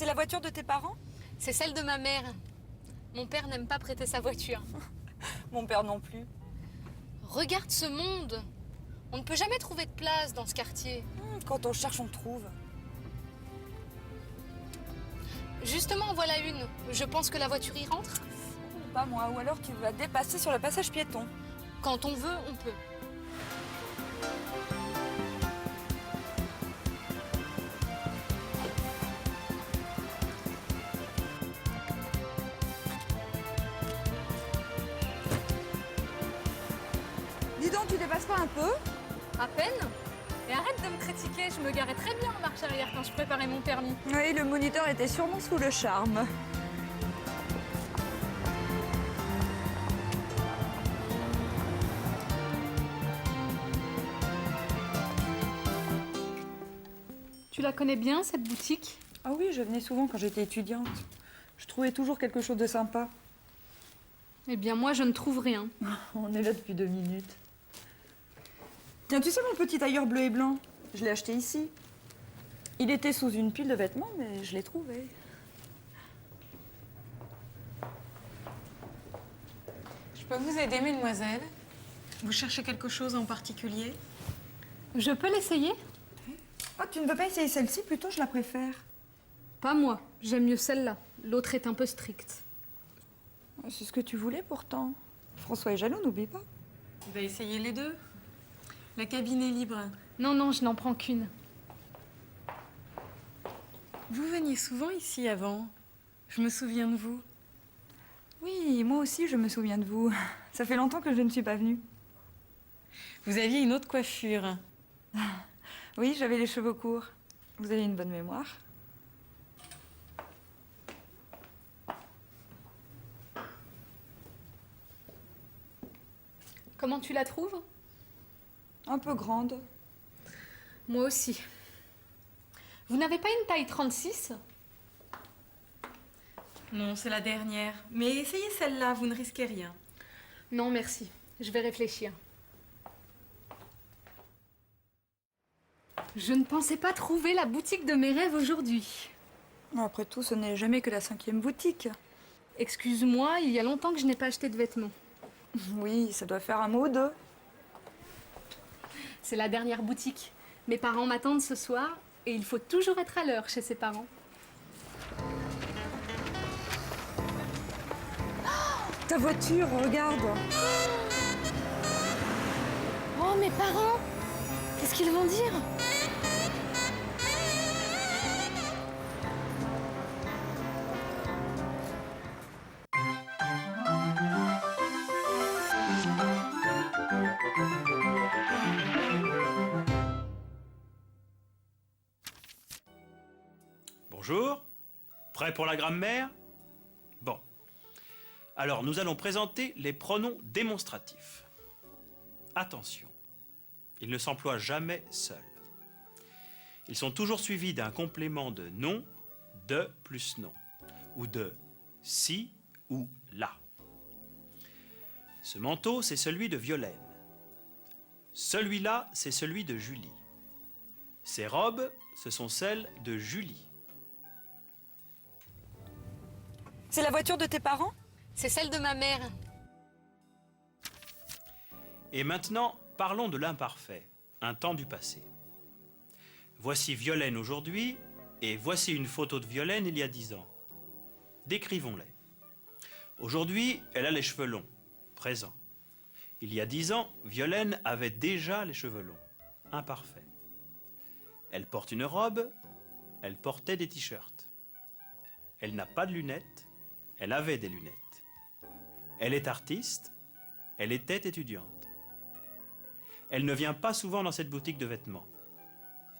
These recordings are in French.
C'est la voiture de tes parents? C'est celle de ma mère. Mon père n'aime pas prêter sa voiture. Mon père non plus. Regarde ce monde. On ne peut jamais trouver de place dans ce quartier. Quand on cherche, on trouve. Justement, en voilà une. Je pense que la voiture y rentre. Pas moi, ou alors tu vas dépasser sur le passage piéton. Quand on veut, on peut. Dis donc, tu dépasses pas un peu? À peine. Et arrête de me critiquer, je me garais très bien en marche arrière quand je préparais mon permis. Oui, le moniteur était sûrement sous le charme. Tu la connais bien, cette boutique? Ah oui, je venais souvent quand j'étais étudiante. Je trouvais toujours quelque chose de sympa. Eh bien, moi, je ne trouve rien. On est là depuis 2 minutes. Tiens, tu sais mon petit tailleur bleu et blanc? Je l'ai acheté ici. Il était sous une pile de vêtements, mais je l'ai trouvé. Je peux vous aider, mesdemoiselles? Vous cherchez quelque chose en particulier? Je peux l'essayer? Ah, tu ne veux pas essayer celle-ci? Plutôt, je la préfère. Pas moi, j'aime mieux celle-là. L'autre est un peu stricte. C'est ce que tu voulais pourtant. François est jaloux, n'oublie pas. On va essayer les deux. La cabine est libre. Non, non, je n'en prends qu'une. Vous veniez souvent ici avant. Je me souviens de vous. Oui, moi aussi, je me souviens de vous. Ça fait longtemps que je ne suis pas venue. Vous aviez une autre coiffure. Oui, j'avais les cheveux courts. Vous avez une bonne mémoire. Comment tu la trouves? Un peu grande. Moi aussi. Vous n'avez pas une taille 36? Non, c'est la dernière. Mais essayez celle-là, vous ne risquez rien. Non, merci. Je vais réfléchir. Je ne pensais pas trouver la boutique de mes rêves aujourd'hui. Après tout, ce n'est jamais que la 5e boutique. Excuse-moi, il y a longtemps que je n'ai pas acheté de vêtements. Oui, ça doit faire un mois ou deux. C'est la dernière boutique. Mes parents m'attendent ce soir et il faut toujours être à l'heure chez ses parents. Ta voiture, regarde. Oh, mes parents! Qu'est-ce qu'ils vont dire? Bonjour, prêt pour la grammaire? Bon. Alors, nous allons présenter les pronoms démonstratifs. Attention, ils ne s'emploient jamais seuls. Ils sont toujours suivis d'un complément de nom, de plus nom, ou de si ou la. Ce manteau, c'est celui de Violaine. Celui-là, c'est celui de Julie. Ces robes, ce sont celles de Julie. C'est la voiture de tes parents? C'est celle de ma mère. Et maintenant, parlons de l'imparfait, un temps du passé. Voici Violaine aujourd'hui, et voici une photo de Violaine il y a 10 ans. Décrivons-les. Aujourd'hui, elle a les cheveux longs, présent. Il y a 10 ans, Violaine avait déjà les cheveux longs, imparfait. Elle porte une robe, elle portait des t-shirts. Elle n'a pas de lunettes, elle avait des lunettes. Elle est artiste, elle était étudiante. Elle ne vient pas souvent dans cette boutique de vêtements.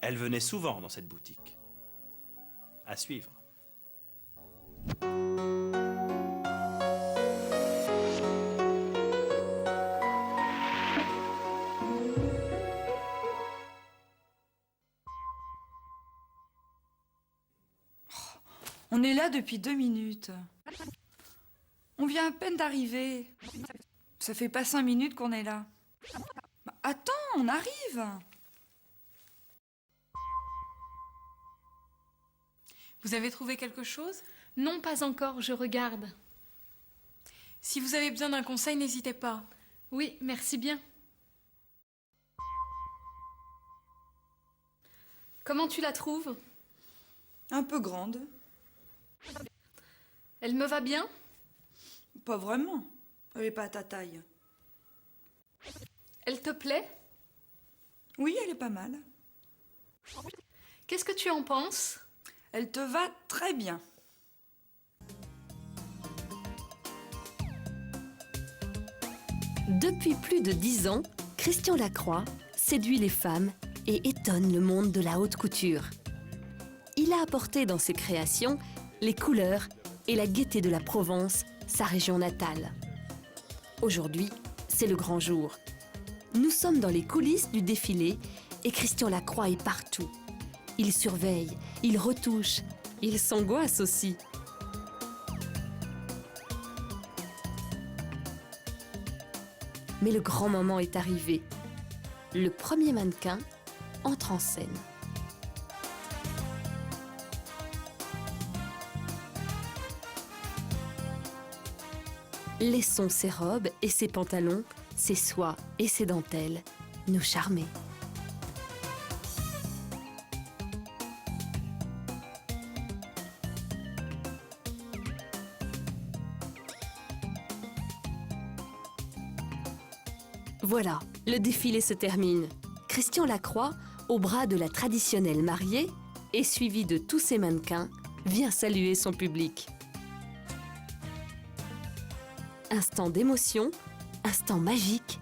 Elle venait souvent dans cette boutique. À suivre. On est là depuis 2 minutes. On vient à peine d'arriver. Ça fait pas 5 minutes qu'on est là. Bah, attends, on arrive. Vous avez trouvé quelque chose? Non, pas encore, je regarde. Si vous avez besoin d'un conseil, n'hésitez pas. Oui, merci bien. Comment tu la trouves? Un peu grande. Elle me va bien? Pas vraiment. Elle est pas à ta taille. Elle te plaît? Oui, elle est pas mal. Qu'est-ce que tu en penses? Elle te va très bien. Depuis plus de 10 ans, Christian Lacroix séduit les femmes et étonne le monde de la haute couture. Il a apporté dans ses créations les couleurs et la gaieté de la Provence, sa région natale. Aujourd'hui, c'est le grand jour. Nous sommes dans les coulisses du défilé et Christian Lacroix est partout. Il surveille, il retouche, il s'angoisse aussi. Mais le grand moment est arrivé. Le premier mannequin entre en scène. Laissons ses robes et ses pantalons, ses soies et ses dentelles nous charmer. Voilà, le défilé se termine. Christian Lacroix, au bras de la traditionnelle mariée, et suivi de tous ses mannequins, vient saluer son public. Instant d'émotion, instant magique,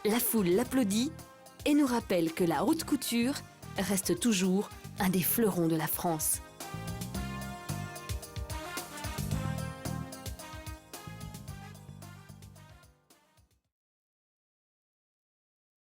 la foule l'applaudit et nous rappelle que la haute couture reste toujours un des fleurons de la France.